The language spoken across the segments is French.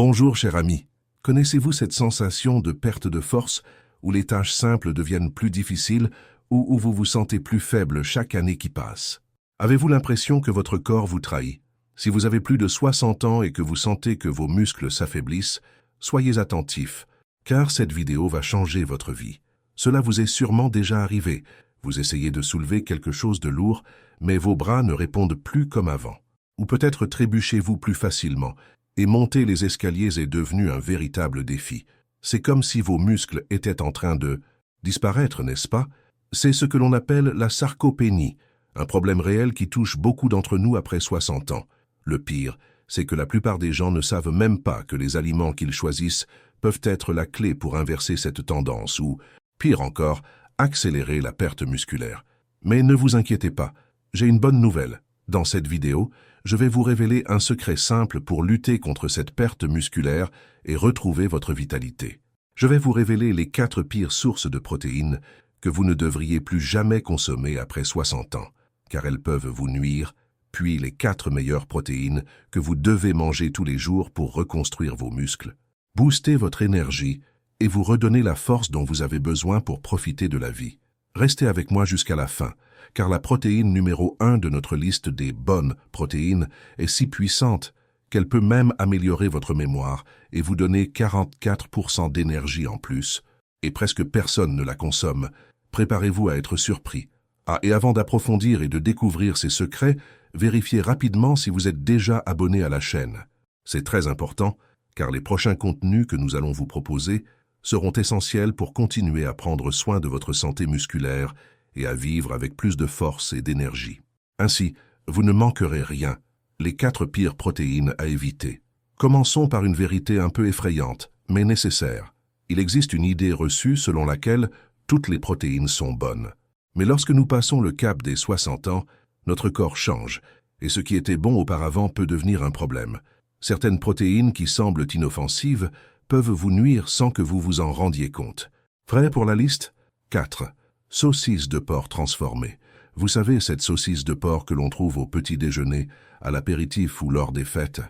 Bonjour cher ami, connaissez-vous cette sensation de perte de force où les tâches simples deviennent plus difficiles ou où vous vous sentez plus faible chaque année qui passe? Avez-vous l'impression que votre corps vous trahit? Si vous avez plus de 60 ans et que vous sentez que vos muscles s'affaiblissent, soyez attentifs, car cette vidéo va changer votre vie. Cela vous est sûrement déjà arrivé. Vous essayez de soulever quelque chose de lourd, mais vos bras ne répondent plus comme avant. Ou peut-être trébuchez-vous plus facilement, et monter les escaliers est devenu un véritable défi. C'est comme si vos muscles étaient en train de disparaître, n'est-ce pas? C'est ce que l'on appelle la sarcopénie, un problème réel qui touche beaucoup d'entre nous après 60 ans. Le pire, c'est que la plupart des gens ne savent même pas que les aliments qu'ils choisissent peuvent être la clé pour inverser cette tendance ou, pire encore, accélérer la perte musculaire. Mais ne vous inquiétez pas, j'ai une bonne nouvelle. Dans cette vidéo, je vais vous révéler un secret simple pour lutter contre cette perte musculaire et retrouver votre vitalité. Je vais vous révéler les 4 pires sources de protéines que vous ne devriez plus jamais consommer après 60 ans, car elles peuvent vous nuire, puis les 4 meilleures protéines que vous devez manger tous les jours pour reconstruire vos muscles, booster votre énergie et vous redonner la force dont vous avez besoin pour profiter de la vie. Restez avec moi jusqu'à la fin, car la protéine numéro 1 de notre liste des bonnes protéines est si puissante qu'elle peut même améliorer votre mémoire et vous donner 44% d'énergie en plus, et presque personne ne la consomme. Préparez-vous à être surpris. Ah, et avant d'approfondir et de découvrir ces secrets, vérifiez rapidement si vous êtes déjà abonné à la chaîne. C'est très important, car les prochains contenus que nous allons vous proposer seront essentiels pour continuer à prendre soin de votre santé musculaire et à vivre avec plus de force et d'énergie. Ainsi, vous ne manquerez rien. Les 4 pires protéines à éviter. Commençons par une vérité un peu effrayante, mais nécessaire. Il existe une idée reçue selon laquelle toutes les protéines sont bonnes. Mais lorsque nous passons le cap des 60 ans, notre corps change, et ce qui était bon auparavant peut devenir un problème. Certaines protéines qui semblent inoffensives peuvent vous nuire sans que vous vous en rendiez compte. Prêt pour la liste? 4. Saucisse de porc transformée. Vous savez, cette saucisse de porc que l'on trouve au petit déjeuner, à l'apéritif ou lors des fêtes.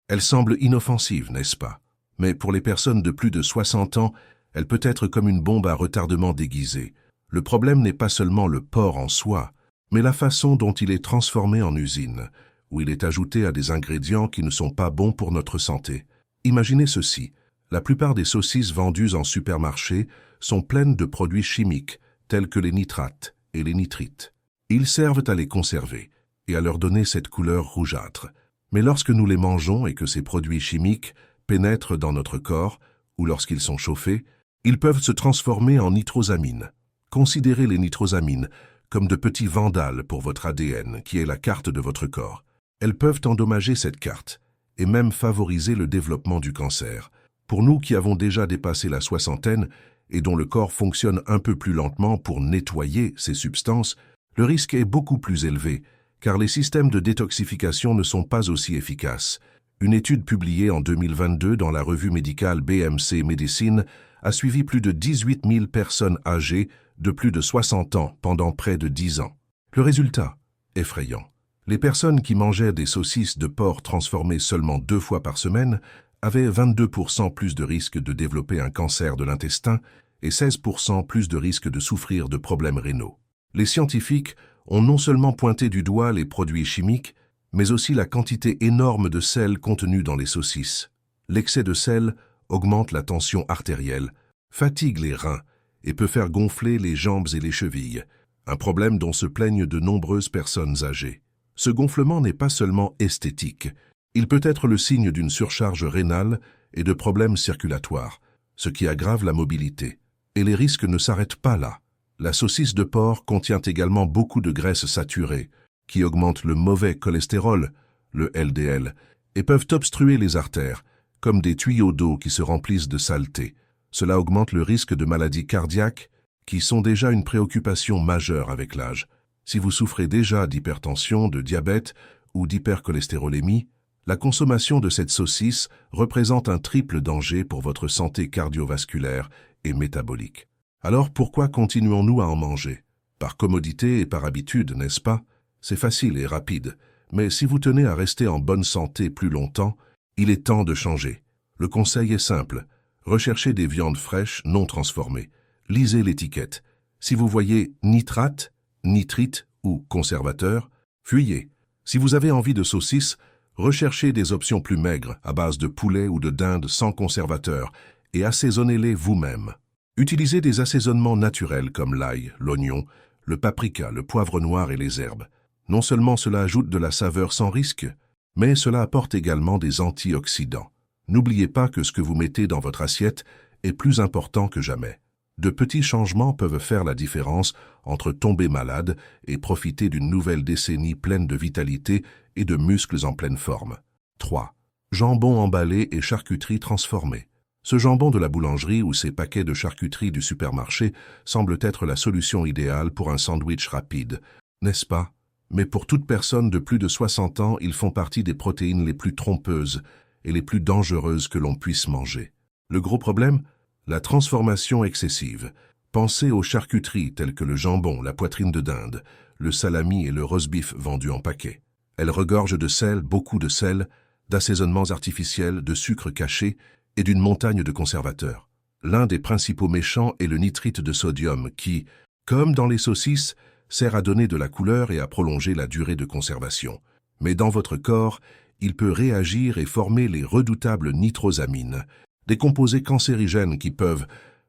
Elle semble inoffensive, n'est-ce pas? Mais pour les personnes de plus de 60 ans, elle peut être comme une bombe à retardement déguisée. Le problème n'est pas seulement le porc en soi, mais la façon dont il est transformé en usine, où il est ajouté à des ingrédients qui ne sont pas bons pour notre santé. Imaginez ceci. La plupart des saucisses vendues en supermarché sont pleines de produits chimiques, tels que les nitrates et les nitrites. Ils servent à les conserver et à leur donner cette couleur rougeâtre. Mais lorsque nous les mangeons et que ces produits chimiques pénètrent dans notre corps, ou lorsqu'ils sont chauffés, ils peuvent se transformer en nitrosamines. Considérez les nitrosamines comme de petits vandales pour votre ADN, qui est la carte de votre corps. Elles peuvent endommager cette carte et même favoriser le développement du cancer. Pour nous qui avons déjà dépassé la soixantaine et dont le corps fonctionne un peu plus lentement pour nettoyer ces substances, le risque est beaucoup plus élevé, car les systèmes de détoxification ne sont pas aussi efficaces. Une étude publiée en 2022 dans la revue médicale BMC Medicine a suivi plus de 18 000 personnes âgées de plus de 60 ans pendant près de 10 ans. Le résultat? Effrayant. Les personnes qui mangeaient des saucisses de porc transformées seulement 2 fois par semaine avaient 22% plus de risque de développer un cancer de l'intestin et 16% plus de risque de souffrir de problèmes rénaux. Les scientifiques ont non seulement pointé du doigt les produits chimiques, mais aussi la quantité énorme de sel contenu dans les saucisses. L'excès de sel augmente la tension artérielle, fatigue les reins et peut faire gonfler les jambes et les chevilles, un problème dont se plaignent de nombreuses personnes âgées. Ce gonflement n'est pas seulement esthétique, il peut être le signe d'une surcharge rénale et de problèmes circulatoires, ce qui aggrave la mobilité. Et les risques ne s'arrêtent pas là. La saucisse de porc contient également beaucoup de graisses saturées, qui augmentent le mauvais cholestérol, le LDL, et peuvent obstruer les artères, comme des tuyaux d'eau qui se remplissent de saleté. Cela augmente le risque de maladies cardiaques, qui sont déjà une préoccupation majeure avec l'âge. Si vous souffrez déjà d'hypertension, de diabète ou d'hypercholestérolémie, la consommation de cette saucisse représente un triple danger pour votre santé cardiovasculaire et métabolique. Alors pourquoi continuons-nous à en manger? Par commodité et par habitude, n'est-ce pas? C'est facile et rapide, mais si vous tenez à rester en bonne santé plus longtemps, il est temps de changer. Le conseil est simple. Recherchez des viandes fraîches non transformées. Lisez l'étiquette. Si vous voyez nitrate, nitrite ou conservateur, fuyez. Si vous avez envie de saucisses, recherchez des options plus maigres à base de poulet ou de dinde sans conservateur et assaisonnez-les vous-même. Utilisez des assaisonnements naturels comme l'ail, l'oignon, le paprika, le poivre noir et les herbes. Non seulement cela ajoute de la saveur sans risque, mais cela apporte également des antioxydants. N'oubliez pas que ce que vous mettez dans votre assiette est plus important que jamais. De petits changements peuvent faire la différence entre tomber malade et profiter d'une nouvelle décennie pleine de vitalité et de muscles en pleine forme. 3. Jambon emballé et charcuterie transformée. Ce jambon de la boulangerie ou ces paquets de charcuterie du supermarché semblent être la solution idéale pour un sandwich rapide, n'est-ce pas? Mais pour toute personne de plus de 60 ans, ils font partie des protéines les plus trompeuses et les plus dangereuses que l'on puisse manger. Le gros problème? La transformation excessive. Pensez aux charcuteries telles que le jambon, la poitrine de dinde, le salami et le roast-beef vendus en paquet. Elles regorgent de sel, beaucoup de sel, d'assaisonnements artificiels, de sucre caché et d'une montagne de conservateurs. L'un des principaux méchants est le nitrite de sodium qui, comme dans les saucisses, sert à donner de la couleur et à prolonger la durée de conservation. Mais dans votre corps, il peut réagir et former les redoutables nitrosamines, des composés cancérigènes qui peuvent,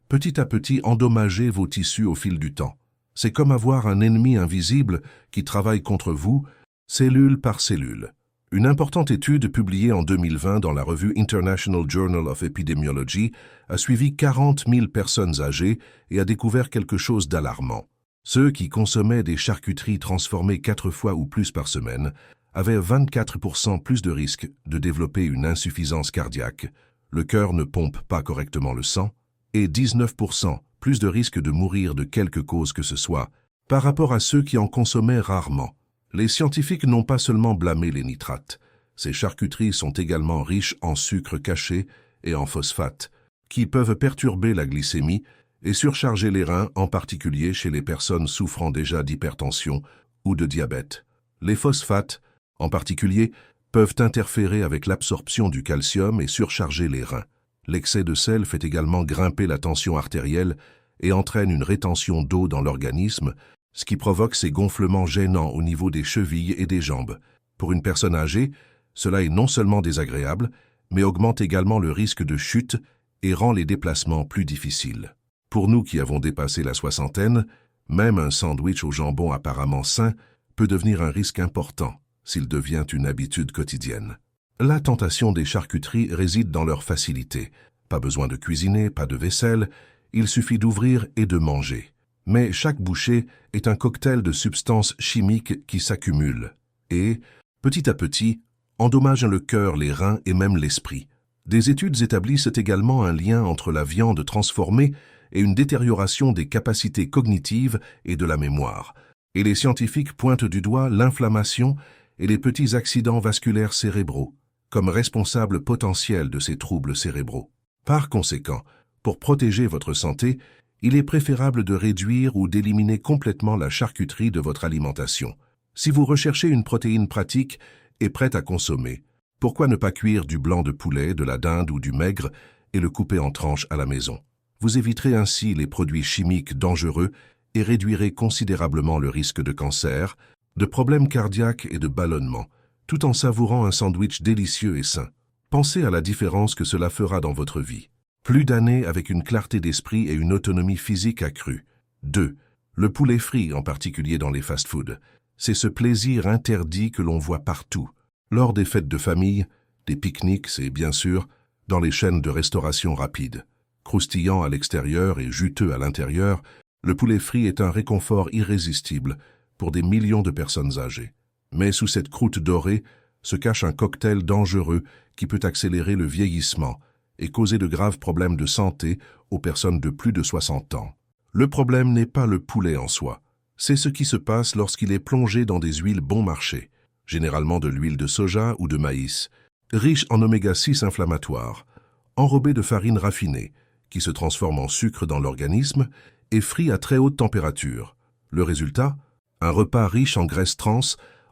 petit à petit, endommager vos tissus au fil du temps. C'est comme avoir un ennemi invisible qui travaille contre vous, cellule par cellule. Une importante étude publiée en 2020 dans la revue International Journal of Epidemiology a suivi 40 000 personnes âgées et a découvert quelque chose d'alarmant. Ceux qui consommaient des charcuteries transformées 4 fois ou plus par semaine avaient 24% plus de risques de développer une insuffisance cardiaque, le cœur ne pompe pas correctement le sang, et 19% plus de risques de mourir de quelque cause que ce soit, par rapport à ceux qui en consommaient rarement. Les scientifiques n'ont pas seulement blâmé les nitrates. Ces charcuteries sont également riches en sucre caché et en phosphate, qui peuvent perturber la glycémie et surcharger les reins, en particulier chez les personnes souffrant déjà d'hypertension ou de diabète. Les phosphates, en particulier, peuvent interférer avec l'absorption du calcium et surcharger les reins. L'excès de sel fait également grimper la tension artérielle et entraîne une rétention d'eau dans l'organisme, ce qui provoque ces gonflements gênants au niveau des chevilles et des jambes. Pour une personne âgée, cela est non seulement désagréable, mais augmente également le risque de chute et rend les déplacements plus difficiles. Pour nous qui avons dépassé la soixantaine, même un sandwich au jambon apparemment sain peut devenir un risque important s'il devient une habitude quotidienne. La tentation des charcuteries réside dans leur facilité. Pas besoin de cuisiner, pas de vaisselle, il suffit d'ouvrir et de manger. Mais chaque bouchée est un cocktail de substances chimiques qui s'accumulent et, petit à petit, endommagent le cœur, les reins et même l'esprit. Des études établissent également un lien entre la viande transformée et une détérioration des capacités cognitives et de la mémoire. Et les scientifiques pointent du doigt l'inflammation et les petits accidents vasculaires cérébraux, comme responsables potentiels de ces troubles cérébraux. Par conséquent, pour protéger votre santé, il est préférable de réduire ou d'éliminer complètement la charcuterie de votre alimentation. Si vous recherchez une protéine pratique et prête à consommer, pourquoi ne pas cuire du blanc de poulet, de la dinde ou du maigre et le couper en tranches à la maison? Vous éviterez ainsi les produits chimiques dangereux et réduirez considérablement le risque de cancer, de problèmes cardiaques et de ballonnement, tout en savourant un sandwich délicieux et sain. Pensez à la différence que cela fera dans votre vie. Plus d'années avec une clarté d'esprit et une autonomie physique accrue. 2. Le poulet frit, en particulier dans les fast-foods. C'est ce plaisir interdit que l'on voit partout. Lors des fêtes de famille, des pique-niques et bien sûr, dans les chaînes de restauration rapide. Croustillant à l'extérieur et juteux à l'intérieur, le poulet frit est un réconfort irrésistible pour des millions de personnes âgées. Mais sous cette croûte dorée se cache un cocktail dangereux qui peut accélérer le vieillissement et causer de graves problèmes de santé aux personnes de plus de 60 ans. Le problème n'est pas le poulet en soi, c'est ce qui se passe lorsqu'il est plongé dans des huiles bon marché, généralement de l'huile de soja ou de maïs, riche en oméga 6 inflammatoires, enrobé de farine raffinée, qui se transforme en sucre dans l'organisme et frit à très haute température. Le résultat? Un repas riche en graisses trans,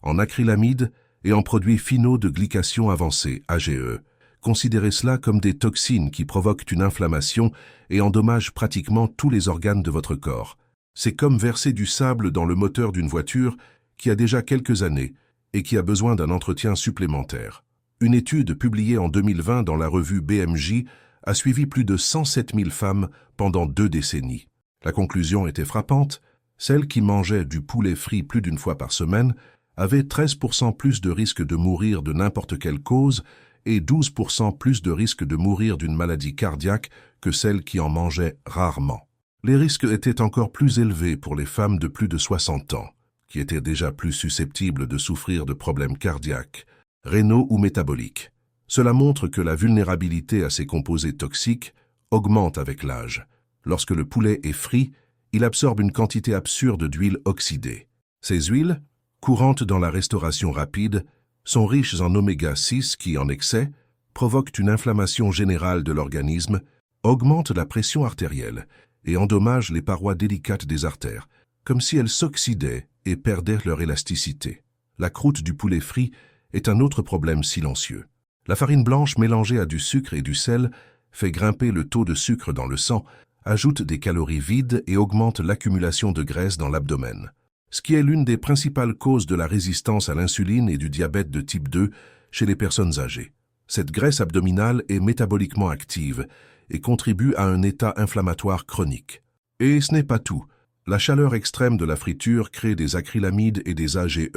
en acrylamide et en produits finaux de glycation avancée, AGE, Considérez cela comme des toxines qui provoquent une inflammation et endommagent pratiquement tous les organes de votre corps. C'est comme verser du sable dans le moteur d'une voiture qui a déjà quelques années et qui a besoin d'un entretien supplémentaire. Une étude publiée en 2020 dans la revue BMJ a suivi plus de 107 000 femmes pendant 2 décennies. La conclusion était frappante, celles qui mangeaient du poulet frit plus d'une fois par semaine avaient 13% plus de risque de mourir de n'importe quelle cause et 12% plus de risque de mourir d'une maladie cardiaque que celles qui en mangeaient rarement. Les risques étaient encore plus élevés pour les femmes de plus de 60 ans, qui étaient déjà plus susceptibles de souffrir de problèmes cardiaques, rénaux ou métaboliques. Cela montre que la vulnérabilité à ces composés toxiques augmente avec l'âge. Lorsque le poulet est frit, il absorbe une quantité absurde d'huile oxydée. Ces huiles, courantes dans la restauration rapide, sont riches en oméga 6 qui, en excès, provoquent une inflammation générale de l'organisme, augmentent la pression artérielle et endommagent les parois délicates des artères, comme si elles s'oxydaient et perdaient leur élasticité. La croûte du poulet frit est un autre problème silencieux. La farine blanche mélangée à du sucre et du sel fait grimper le taux de sucre dans le sang, ajoute des calories vides et augmente l'accumulation de graisse dans l'abdomen, ce qui est l'une des principales causes de la résistance à l'insuline et du diabète de type 2 chez les personnes âgées. Cette graisse abdominale est métaboliquement active et contribue à un état inflammatoire chronique. Et ce n'est pas tout. La chaleur extrême de la friture crée des acrylamides et des AGE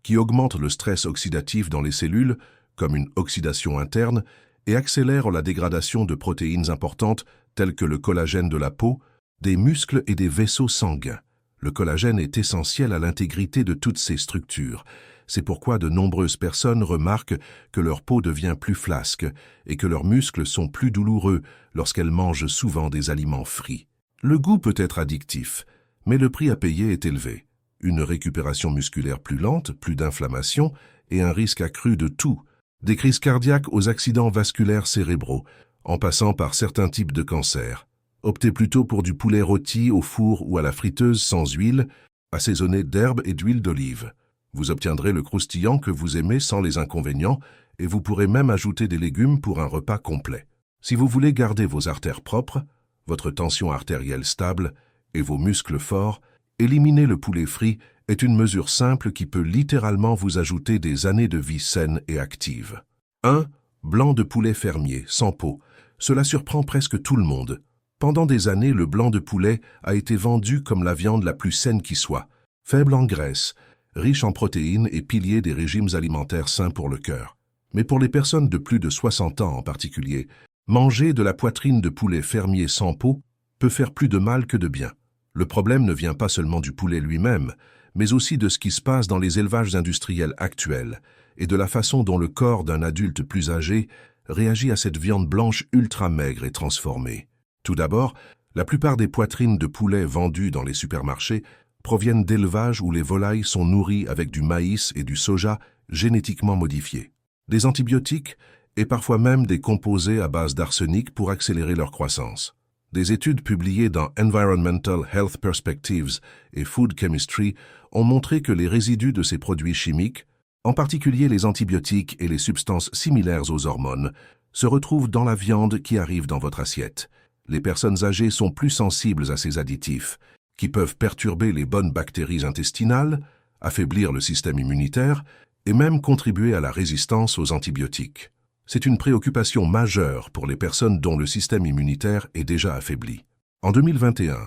qui augmentent le stress oxydatif dans les cellules, comme une oxydation interne, et accélèrent la dégradation de protéines importantes telles que le collagène de la peau, des muscles et des vaisseaux sanguins. Le collagène est essentiel à l'intégrité de toutes ces structures. C'est pourquoi de nombreuses personnes remarquent que leur peau devient plus flasque et que leurs muscles sont plus douloureux lorsqu'elles mangent souvent des aliments frits. Le goût peut être addictif, mais le prix à payer est élevé. Une récupération musculaire plus lente, plus d'inflammation et un risque accru de tout, des crises cardiaques aux accidents vasculaires cérébraux, en passant par certains types de cancers. Optez plutôt pour du poulet rôti au four ou à la friteuse sans huile, assaisonné d'herbes et d'huile d'olive. Vous obtiendrez le croustillant que vous aimez sans les inconvénients et vous pourrez même ajouter des légumes pour un repas complet. Si vous voulez garder vos artères propres, votre tension artérielle stable et vos muscles forts, éliminer le poulet frit est une mesure simple qui peut littéralement vous ajouter des années de vie saine et active. 1. Blanc de poulet fermier, sans peau. Cela surprend presque tout le monde. Pendant des années, le blanc de poulet a été vendu comme la viande la plus saine qui soit, faible en graisse, riche en protéines et pilier des régimes alimentaires sains pour le cœur. Mais pour les personnes de plus de 60 ans en particulier, manger de la poitrine de poulet fermier sans peau peut faire plus de mal que de bien. Le problème ne vient pas seulement du poulet lui-même, mais aussi de ce qui se passe dans les élevages industriels actuels et de la façon dont le corps d'un adulte plus âgé réagit à cette viande blanche ultra maigre et transformée. Tout d'abord, la plupart des poitrines de poulet vendues dans les supermarchés proviennent d'élevages où les volailles sont nourries avec du maïs et du soja génétiquement modifiés, des antibiotiques et parfois même des composés à base d'arsenic pour accélérer leur croissance. Des études publiées dans Environmental Health Perspectives et Food Chemistry ont montré que les résidus de ces produits chimiques, en particulier les antibiotiques et les substances similaires aux hormones, se retrouvent dans la viande qui arrive dans votre assiette. Les personnes âgées sont plus sensibles à ces additifs, qui peuvent perturber les bonnes bactéries intestinales, affaiblir le système immunitaire et même contribuer à la résistance aux antibiotiques. C'est une préoccupation majeure pour les personnes dont le système immunitaire est déjà affaibli. En 2021,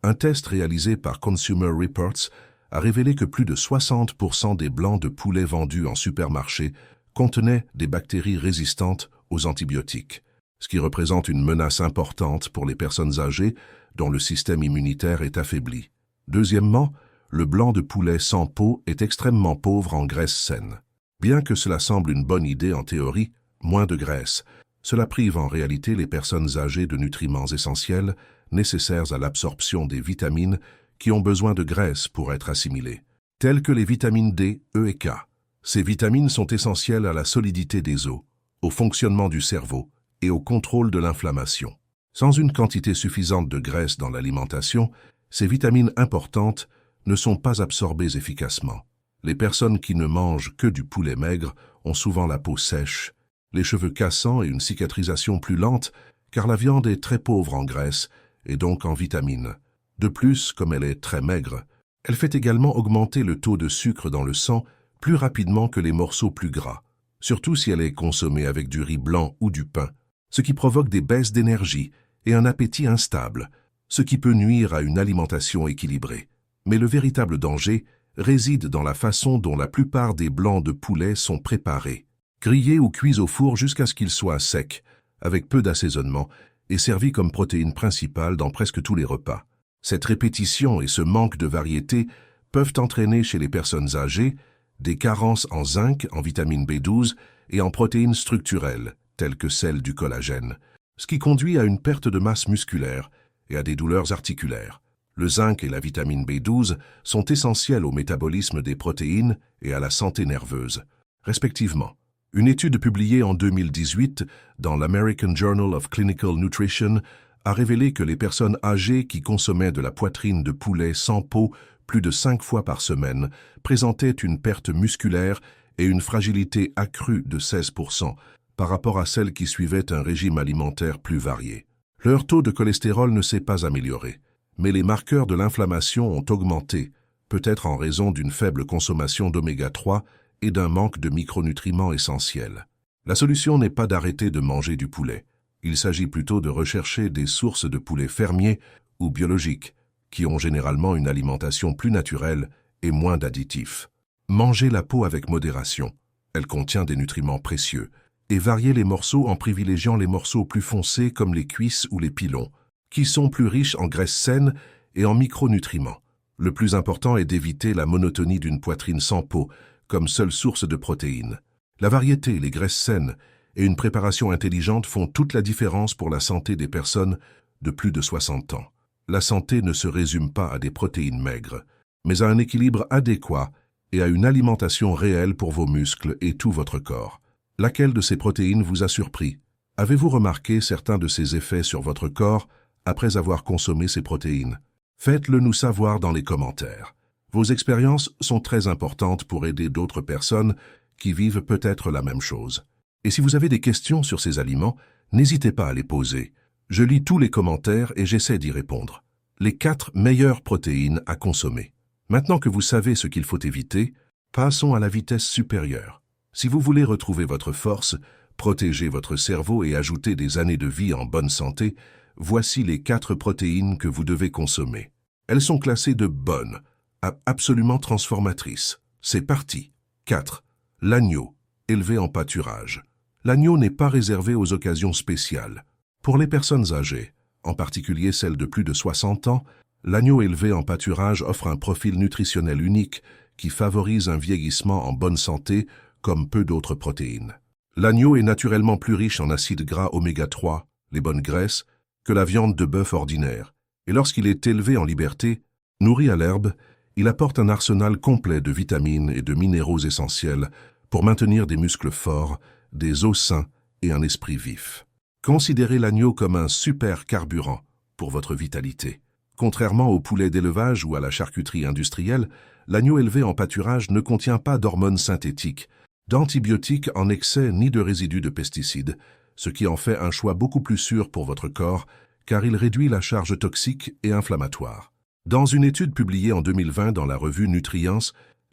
un test réalisé par Consumer Reports a révélé que plus de 60% des blancs de poulet vendus en supermarché contenaient des bactéries résistantes aux antibiotiques, ce qui représente une menace importante pour les personnes âgées dont le système immunitaire est affaibli. Deuxièmement, le blanc de poulet sans peau est extrêmement pauvre en graisse saine. Bien que cela semble une bonne idée en théorie, moins de graisse, cela prive en réalité les personnes âgées de nutriments essentiels nécessaires à l'absorption des vitamines qui ont besoin de graisse pour être assimilées, telles que les vitamines D, E et K. Ces vitamines sont essentielles à la solidité des os, au fonctionnement du cerveau et au contrôle de l'inflammation. Sans une quantité suffisante de graisse dans l'alimentation, ces vitamines importantes ne sont pas absorbées efficacement. Les personnes qui ne mangent que du poulet maigre ont souvent la peau sèche les cheveux cassants et une cicatrisation plus lente, car la viande est très pauvre en graisse et donc en vitamines. De plus, comme elle est très maigre, elle fait également augmenter le taux de sucre dans le sang plus rapidement que les morceaux plus gras, surtout si elle est consommée avec du riz blanc ou du pain, ce qui provoque des baisses d'énergie et un appétit instable, ce qui peut nuire à une alimentation équilibrée. Mais le véritable danger réside dans la façon dont la plupart des blancs de poulet sont préparés, grillés ou cuits au four jusqu'à ce qu'ils soient secs, avec peu d'assaisonnement, et servis comme protéine principale dans presque tous les repas. Cette répétition et ce manque de variété peuvent entraîner chez les personnes âgées des carences en zinc, en vitamine B12 et en protéines structurelles, telles que celles du collagène, ce qui conduit à une perte de masse musculaire et à des douleurs articulaires. Le zinc et la vitamine B12 sont essentiels au métabolisme des protéines et à la santé nerveuse, respectivement. Une étude publiée en 2018 dans l'American Journal of Clinical Nutrition a révélé que les personnes âgées qui consommaient de la poitrine de poulet sans peau plus de 5 fois par semaine présentaient une perte musculaire et une fragilité accrue de 16% par rapport à celles qui suivaient un régime alimentaire plus varié. Leur taux de cholestérol ne s'est pas amélioré, mais les marqueurs de l'inflammation ont augmenté, peut-être en raison d'une faible consommation d'oméga 3 et d'un manque de micronutriments essentiels. La solution n'est pas d'arrêter de manger du poulet. Il s'agit plutôt de rechercher des sources de poulet fermiers ou biologiques, qui ont généralement une alimentation plus naturelle et moins d'additifs. Mangez la peau avec modération. Elle contient des nutriments précieux. Et variez les morceaux en privilégiant les morceaux plus foncés comme les cuisses ou les pilons, qui sont plus riches en graisses saines et en micronutriments. Le plus important est d'éviter la monotonie d'une poitrine sans peau, comme seule source de protéines. La variété, les graisses saines et une préparation intelligente font toute la différence pour la santé des personnes de plus de 60 ans. La santé ne se résume pas à des protéines maigres, mais à un équilibre adéquat et à une alimentation réelle pour vos muscles et tout votre corps. Laquelle de ces protéines vous a surpris? Avez-vous remarqué certains de ces effets sur votre corps après avoir consommé ces protéines? Faites-le nous savoir dans les commentaires. Vos expériences sont très importantes pour aider d'autres personnes qui vivent peut-être la même chose. Et si vous avez des questions sur ces aliments, n'hésitez pas à les poser. Je lis tous les commentaires et j'essaie d'y répondre. Les 4 meilleures protéines à consommer. Maintenant que vous savez ce qu'il faut éviter, passons à la vitesse supérieure. Si vous voulez retrouver votre force, protéger votre cerveau et ajouter des années de vie en bonne santé, voici les 4 protéines que vous devez consommer. Elles sont classées de bonnes à absolument transformatrices. C'est parti. 4. L'agneau, élevé en pâturage. L'agneau n'est pas réservé aux occasions spéciales. Pour les personnes âgées, en particulier celles de plus de 60 ans, l'agneau élevé en pâturage offre un profil nutritionnel unique qui favorise un vieillissement en bonne santé comme peu d'autres protéines. L'agneau est naturellement plus riche en acides gras oméga 3, les bonnes graisses, que la viande de bœuf ordinaire, et lorsqu'il est élevé en liberté, nourri à l'herbe, il apporte un arsenal complet de vitamines et de minéraux essentiels pour maintenir des muscles forts, des os sains et un esprit vif. Considérez l'agneau comme un super carburant pour votre vitalité. Contrairement au poulet d'élevage ou à la charcuterie industrielle, l'agneau élevé en pâturage ne contient pas d'hormones synthétiques, d'antibiotiques en excès ni de résidus de pesticides, ce qui en fait un choix beaucoup plus sûr pour votre corps, car il réduit la charge toxique et inflammatoire. Dans une étude publiée en 2020 dans la revue Nutrients,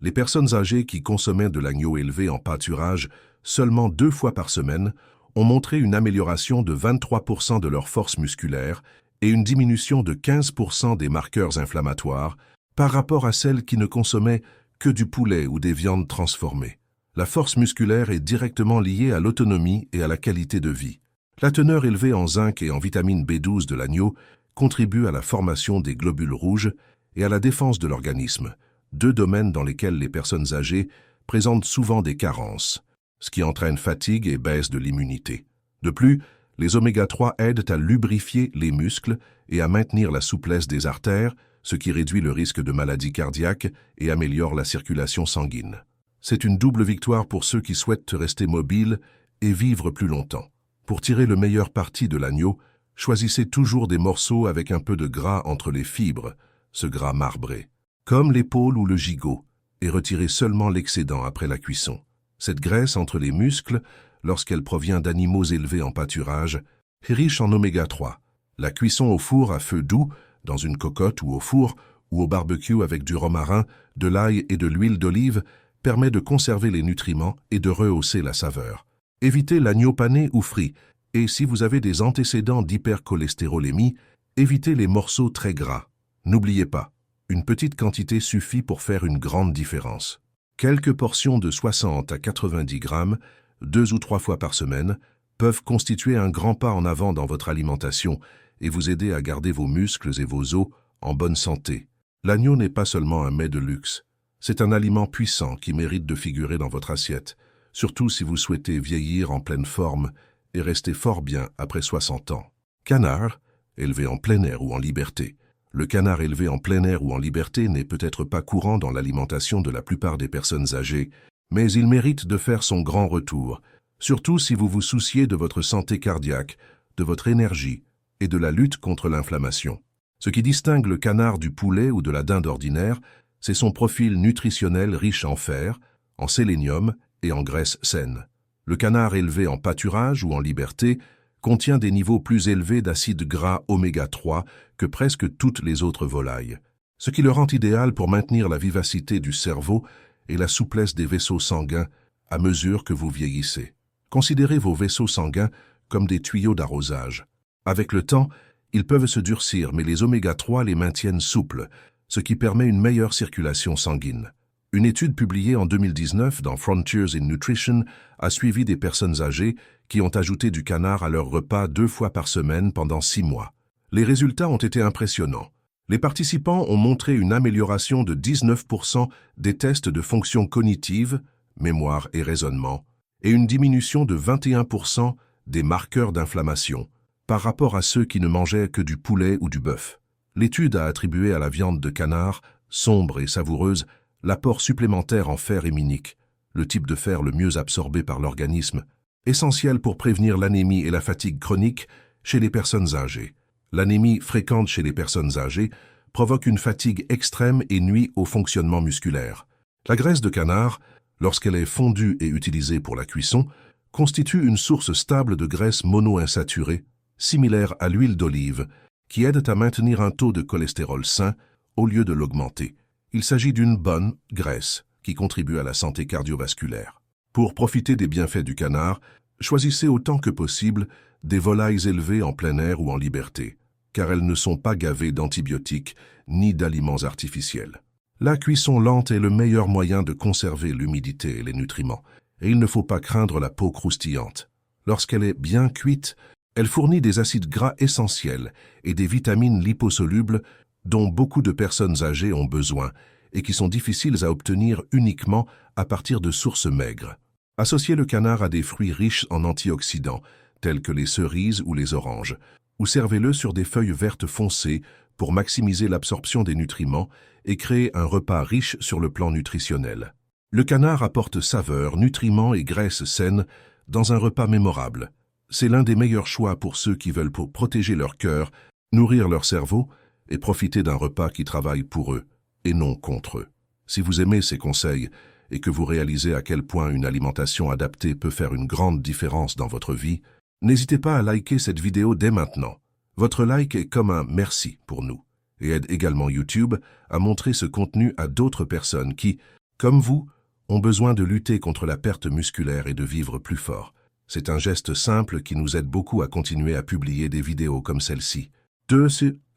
les personnes âgées qui consommaient de l'agneau élevé en pâturage seulement 2 fois par semaine ont montré une amélioration de 23% de leur force musculaire et une diminution de 15% des marqueurs inflammatoires par rapport à celles qui ne consommaient que du poulet ou des viandes transformées. La force musculaire est directement liée à l'autonomie et à la qualité de vie. La teneur élevée en zinc et en vitamine B12 de l'agneau contribue à la formation des globules rouges et à la défense de l'organisme, 2 domaines dans lesquels les personnes âgées présentent souvent des carences, ce qui entraîne fatigue et baisse de l'immunité. De plus, les oméga 3 aident à lubrifier les muscles et à maintenir la souplesse des artères, ce qui réduit le risque de maladies cardiaques et améliore la circulation sanguine. C'est une double victoire pour ceux qui souhaitent rester mobiles et vivre plus longtemps. Pour tirer le meilleur parti de l'agneau, choisissez toujours des morceaux avec un peu de gras entre les fibres, ce gras marbré, comme l'épaule ou le gigot, et retirez seulement l'excédent après la cuisson. Cette graisse entre les muscles lorsqu'elle provient d'animaux élevés en pâturage, est riche en oméga 3. La cuisson au four à feu doux, dans une cocotte ou au four, ou au barbecue avec du romarin, de l'ail et de l'huile d'olive, permet de conserver les nutriments et de rehausser la saveur. Évitez l'agneau pané ou frit, et si vous avez des antécédents d'hypercholestérolémie, évitez les morceaux très gras. N'oubliez pas, une petite quantité suffit pour faire une grande différence. Quelques portions de 60 à 90 grammes, 2 ou 3 fois par semaine, peuvent constituer un grand pas en avant dans votre alimentation et vous aider à garder vos muscles et vos os en bonne santé. L'agneau n'est pas seulement un mets de luxe, c'est un aliment puissant qui mérite de figurer dans votre assiette, surtout si vous souhaitez vieillir en pleine forme et rester fort bien après 60 ans. Canard, élevé en plein air ou en liberté. Le canard élevé en plein air ou en liberté n'est peut-être pas courant dans l'alimentation de la plupart des personnes âgées, mais il mérite de faire son grand retour, surtout si vous vous souciez de votre santé cardiaque, de votre énergie et de la lutte contre l'inflammation. Ce qui distingue le canard du poulet ou de la dinde ordinaire, c'est son profil nutritionnel riche en fer, en sélénium et en graisse saine. Le canard élevé en pâturage ou en liberté contient des niveaux plus élevés d'acides gras oméga 3 que presque toutes les autres volailles, ce qui le rend idéal pour maintenir la vivacité du cerveau et la souplesse des vaisseaux sanguins à mesure que vous vieillissez. Considérez vos vaisseaux sanguins comme des tuyaux d'arrosage. Avec le temps, ils peuvent se durcir, mais les oméga 3 les maintiennent souples, ce qui permet une meilleure circulation sanguine. Une étude publiée en 2019 dans Frontiers in Nutrition a suivi des personnes âgées qui ont ajouté du canard à leur repas 2 fois par semaine pendant 6 mois. Les résultats ont été impressionnants. Les participants ont montré une amélioration de 19% des tests de fonction cognitive, mémoire et raisonnement, et une diminution de 21% des marqueurs d'inflammation par rapport à ceux qui ne mangeaient que du poulet ou du bœuf. L'étude a attribué à la viande de canard, sombre et savoureuse, l'apport supplémentaire en fer héminique, le type de fer le mieux absorbé par l'organisme, essentiel pour prévenir l'anémie et la fatigue chronique chez les personnes âgées. L'anémie fréquente chez les personnes âgées provoque une fatigue extrême et nuit au fonctionnement musculaire. La graisse de canard, lorsqu'elle est fondue et utilisée pour la cuisson, constitue une source stable de graisse monoinsaturée, similaire à l'huile d'olive, qui aide à maintenir un taux de cholestérol sain au lieu de l'augmenter. Il s'agit d'une bonne graisse qui contribue à la santé cardiovasculaire. Pour profiter des bienfaits du canard, choisissez autant que possible des volailles élevées en plein air ou en liberté, car elles ne sont pas gavées d'antibiotiques ni d'aliments artificiels. La cuisson lente est le meilleur moyen de conserver l'humidité et les nutriments, et il ne faut pas craindre la peau croustillante. Lorsqu'elle est bien cuite, elle fournit des acides gras essentiels et des vitamines liposolubles dont beaucoup de personnes âgées ont besoin et qui sont difficiles à obtenir uniquement à partir de sources maigres. Associez le canard à des fruits riches en antioxydants, tels que les cerises ou les oranges, ou servez-le sur des feuilles vertes foncées pour maximiser l'absorption des nutriments et créer un repas riche sur le plan nutritionnel. Le canard apporte saveur, nutriments et graisses saines dans un repas mémorable. C'est l'un des meilleurs choix pour ceux qui veulent protéger leur cœur, nourrir leur cerveau et profiter d'un repas qui travaille pour eux et non contre eux. Si vous aimez ces conseils et que vous réalisez à quel point une alimentation adaptée peut faire une grande différence dans votre vie, n'hésitez pas à liker cette vidéo dès maintenant. Votre like est comme un merci pour nous et aide également YouTube à montrer ce contenu à d'autres personnes qui, comme vous, ont besoin de lutter contre la perte musculaire et de vivre plus fort. C'est un geste simple qui nous aide beaucoup à continuer à publier des vidéos comme celle-ci. 2.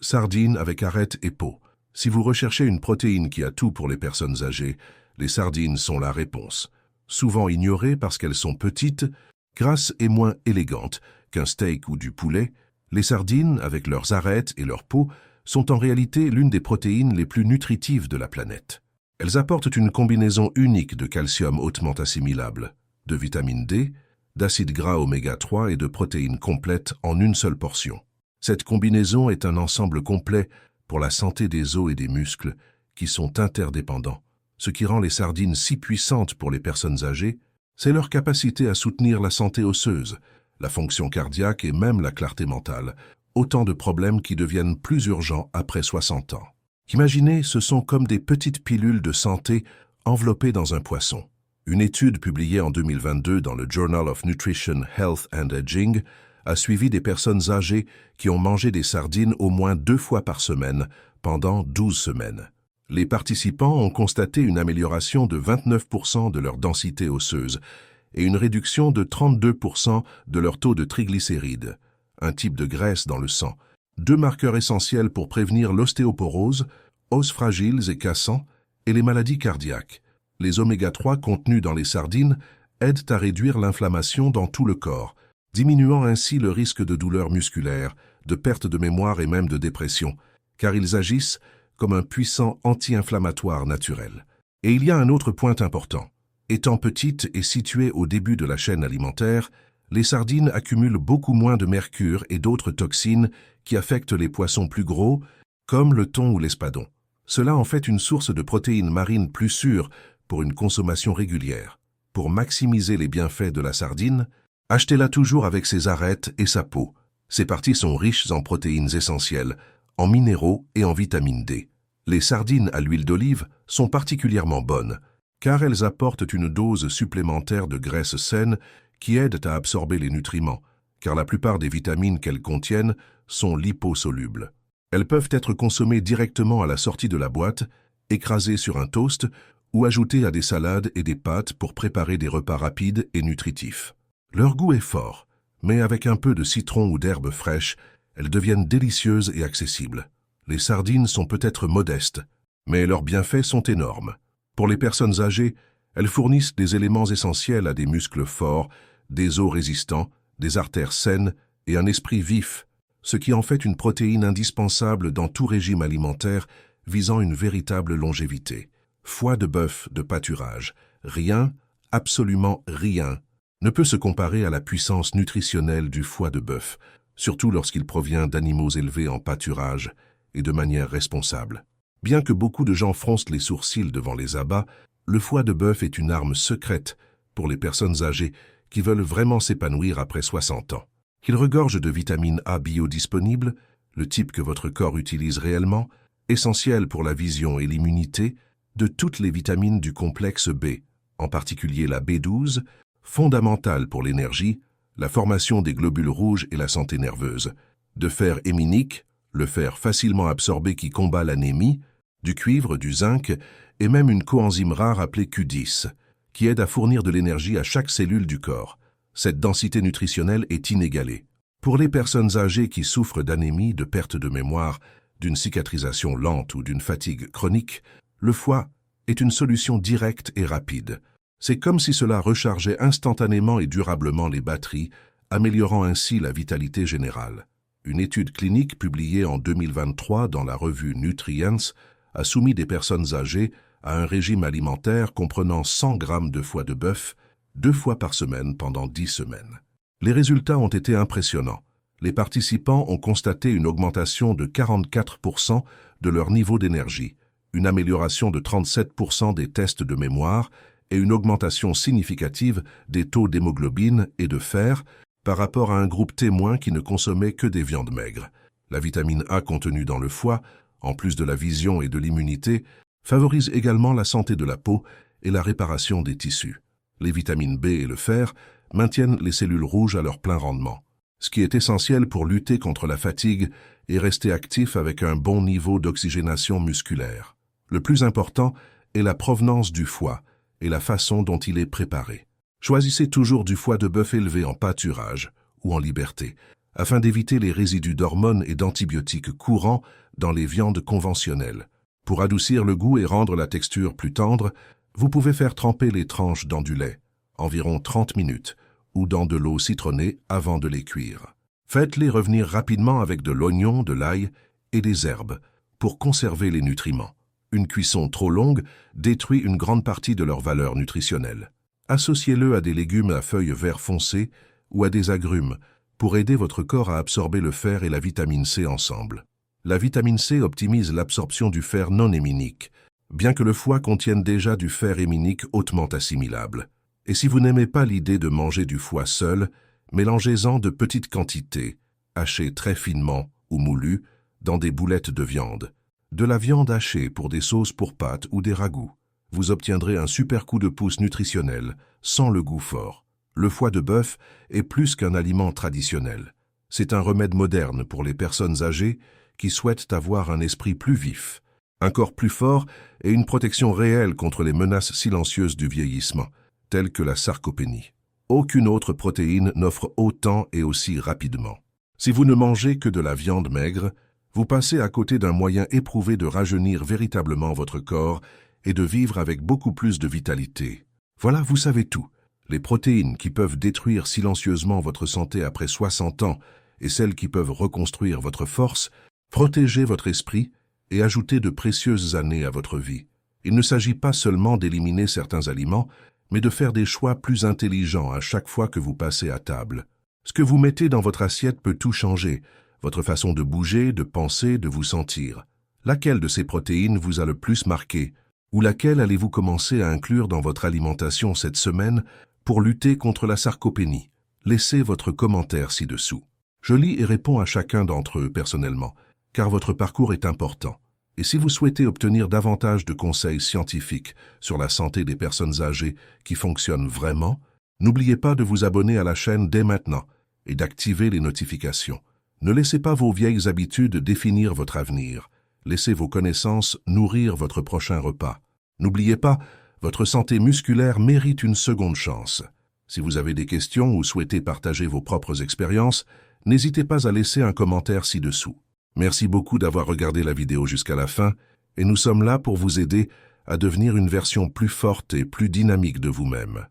Sardines avec arête et peau. Si vous recherchez une protéine qui a tout pour les personnes âgées, les sardines sont la réponse. Souvent ignorées parce qu'elles sont petites, grasses et moins élégantes qu'un steak ou du poulet, les sardines, avec leurs arêtes et leur peau, sont en réalité l'une des protéines les plus nutritives de la planète. Elles apportent une combinaison unique de calcium hautement assimilable, de vitamine D, d'acides gras oméga 3 et de protéines complètes en une seule portion. Cette combinaison est un ensemble complet pour la santé des os et des muscles qui sont interdépendants. Ce qui rend les sardines si puissantes pour les personnes âgées, c'est leur capacité à soutenir la santé osseuse, la fonction cardiaque et même la clarté mentale, autant de problèmes qui deviennent plus urgents après 60 ans. Imaginez, ce sont comme des petites pilules de santé enveloppées dans un poisson. Une étude publiée en 2022 dans le Journal of Nutrition, Health and Aging a suivi des personnes âgées qui ont mangé des sardines au moins 2 fois par semaine pendant 12 semaines. Les participants ont constaté une amélioration de 29% de leur densité osseuse et une réduction de 32% de leur taux de triglycérides, un type de graisse dans le sang, 2 marqueurs essentiels pour prévenir l'ostéoporose, os fragiles et cassants, et les maladies cardiaques. Les oméga-3 contenus dans les sardines aident à réduire l'inflammation dans tout le corps, diminuant ainsi le risque de douleurs musculaires, de perte de mémoire et même de dépression, car ils agissent comme un puissant anti-inflammatoire naturel. Et il y a un autre point important. Étant petites et situées au début de la chaîne alimentaire, les sardines accumulent beaucoup moins de mercure et d'autres toxines qui affectent les poissons plus gros, comme le thon ou l'espadon. Cela en fait une source de protéines marines plus sûre pour une consommation régulière. Pour maximiser les bienfaits de la sardine, achetez-la toujours avec ses arêtes et sa peau. Ces parties sont riches en protéines essentielles, en minéraux et en vitamine D. Les sardines à l'huile d'olive sont particulièrement bonnes, car elles apportent une dose supplémentaire de graisse saine qui aide à absorber les nutriments, car la plupart des vitamines qu'elles contiennent sont liposolubles. Elles peuvent être consommées directement à la sortie de la boîte, écrasées sur un toast ou ajoutées à des salades et des pâtes pour préparer des repas rapides et nutritifs. Leur goût est fort, mais avec un peu de citron ou d'herbes fraîches, elles deviennent délicieuses et accessibles. Les sardines sont peut-être modestes, mais leurs bienfaits sont énormes. Pour les personnes âgées, elles fournissent des éléments essentiels à des muscles forts, des os résistants, des artères saines et un esprit vif, ce qui en fait une protéine indispensable dans tout régime alimentaire visant une véritable longévité. Foie de bœuf de pâturage, rien, absolument rien, ne peut se comparer à la puissance nutritionnelle du foie de bœuf, surtout lorsqu'il provient d'animaux élevés en pâturage et de manière responsable. Bien que beaucoup de gens froncent les sourcils devant les abats, le foie de bœuf est une arme secrète pour les personnes âgées qui veulent vraiment s'épanouir après 60 ans. Il regorge de vitamine A biodisponible, le type que votre corps utilise réellement, essentiel pour la vision et l'immunité, de toutes les vitamines du complexe B, en particulier la B12, fondamentale pour l'énergie, la formation des globules rouges et la santé nerveuse, de fer héminique, le fer facilement absorbé qui combat l'anémie, du cuivre, du zinc et même une coenzyme rare appelée Q10, qui aide à fournir de l'énergie à chaque cellule du corps. Cette densité nutritionnelle est inégalée. Pour les personnes âgées qui souffrent d'anémie, de perte de mémoire, d'une cicatrisation lente ou d'une fatigue chronique, le foie est une solution directe et rapide. C'est comme si cela rechargeait instantanément et durablement les batteries, améliorant ainsi la vitalité générale. Une étude clinique publiée en 2023 dans la revue Nutrients a soumis des personnes âgées à un régime alimentaire comprenant 100 grammes de foie de bœuf 2 fois par semaine pendant 10 semaines. Les résultats ont été impressionnants. Les participants ont constaté une augmentation de 44% de leur niveau d'énergie, une amélioration de 37% des tests de mémoire et une augmentation significative des taux d'hémoglobine et de fer par rapport à un groupe témoin qui ne consommait que des viandes maigres. La vitamine A contenue dans le foie, en plus de la vision et de l'immunité, favorise également la santé de la peau et la réparation des tissus. Les vitamines B et le fer maintiennent les cellules rouges à leur plein rendement, ce qui est essentiel pour lutter contre la fatigue et rester actif avec un bon niveau d'oxygénation musculaire. Le plus important est la provenance du foie et la façon dont il est préparé. Choisissez toujours du foie de bœuf élevé en pâturage ou en liberté, afin d'éviter les résidus d'hormones et d'antibiotiques courants dans les viandes conventionnelles. Pour adoucir le goût et rendre la texture plus tendre, vous pouvez faire tremper les tranches dans du lait, environ 30 minutes, ou dans de l'eau citronnée avant de les cuire. Faites-les revenir rapidement avec de l'oignon, de l'ail et des herbes pour conserver les nutriments. Une cuisson trop longue détruit une grande partie de leur valeur nutritionnelle. Associez-le à des légumes à feuilles vert foncé ou à des agrumes pour aider votre corps à absorber le fer et la vitamine C ensemble. La vitamine C optimise l'absorption du fer non héminique, bien que le foie contienne déjà du fer héminique hautement assimilable. Et si vous n'aimez pas l'idée de manger du foie seul, mélangez-en de petites quantités, hachées très finement ou moulues, dans des boulettes de viande. De la viande hachée pour des sauces pour pâtes ou des ragoûts. vous obtiendrez un super coup de pouce nutritionnel, sans le goût fort. Le foie de bœuf est plus qu'un aliment traditionnel. C'est un remède moderne pour les personnes âgées qui souhaitent avoir un esprit plus vif, un corps plus fort et une protection réelle contre les menaces silencieuses du vieillissement, telles que la sarcopénie. Aucune autre protéine n'offre autant et aussi rapidement. Si vous ne mangez que de la viande maigre, vous passez à côté d'un moyen éprouvé de rajeunir véritablement votre corps et de vivre avec beaucoup plus de vitalité. Voilà, vous savez tout. Les protéines qui peuvent détruire silencieusement votre santé après 60 ans et celles qui peuvent reconstruire votre force, protéger votre esprit et ajouter de précieuses années à votre vie. Il ne s'agit pas seulement d'éliminer certains aliments, mais de faire des choix plus intelligents à chaque fois que vous passez à table. Ce que vous mettez dans votre assiette peut tout changer, votre façon de bouger, de penser, de vous sentir. Laquelle de ces protéines vous a le plus marqué, ou laquelle allez-vous commencer à inclure dans votre alimentation cette semaine pour lutter contre la sarcopénie? Laissez votre commentaire ci-dessous. Je lis et réponds à chacun d'entre eux personnellement, car votre parcours est important. Et si vous souhaitez obtenir davantage de conseils scientifiques sur la santé des personnes âgées qui fonctionnent vraiment, n'oubliez pas de vous abonner à la chaîne dès maintenant et d'activer les notifications. Ne laissez pas vos vieilles habitudes définir votre avenir. Laissez vos connaissances nourrir votre prochain repas. N'oubliez pas, votre santé musculaire mérite une seconde chance. Si vous avez des questions ou souhaitez partager vos propres expériences, n'hésitez pas à laisser un commentaire ci-dessous. Merci beaucoup d'avoir regardé la vidéo jusqu'à la fin et nous sommes là pour vous aider à devenir une version plus forte et plus dynamique de vous-même.